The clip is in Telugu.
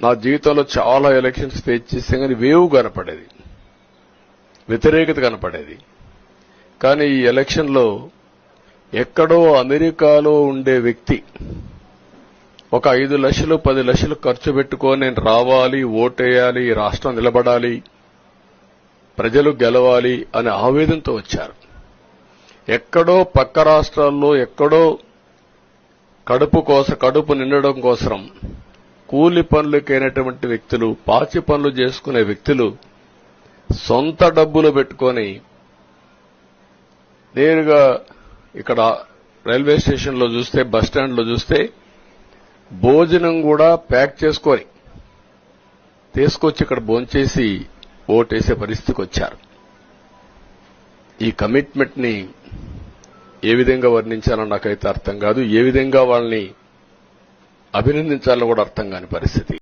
నా జీవితంలో చాలా ఎలక్షన్స్ ఫేస్ చేస్తే కానీ వేవ్ కనపడేది, వ్యతిరేకత కనపడేది. కానీ ఈ ఎలక్షన్లో ఎక్కడో అమెరికాలో ఉండే వ్యక్తి ఒక 5 లక్షలు 10 లక్షలు ఖర్చు పెట్టుకొని నేను రావాలి, ఓటేయాలి, ఈ రాష్ట్రం నిలబడాలి, ప్రజలు గెలవాలి అనే ఆవేదనతో వచ్చారు. ఎక్కడో పక్క రాష్ట్రాల్లో ఎక్కడో కడుపు నిండడం కోసం కూలి పనులకైనటువంటి వ్యక్తులు, పాచి పనులు చేసుకునే వ్యక్తులు సొంత డబ్బులు పెట్టుకొని నేరుగా ఇక్కడ రైల్వే స్టేషన్లో చూస్తే, బస్టాండ్లో చూస్తే భోజనం కూడా ప్యాక్ చేసుకొని తీసుకొచ్చి ఇక్కడ భోంచేసి ఓటేసే పరిస్థితికి వచ్చారు. ఈ కమిట్మెంట్ ని ఏ విధంగా వర్ణించాలో నాకైతే అర్థం కాదు. ఏ విధంగా వాళ్ళని అభినందించాలో కూడా అర్థం కాని పరిస్థితి.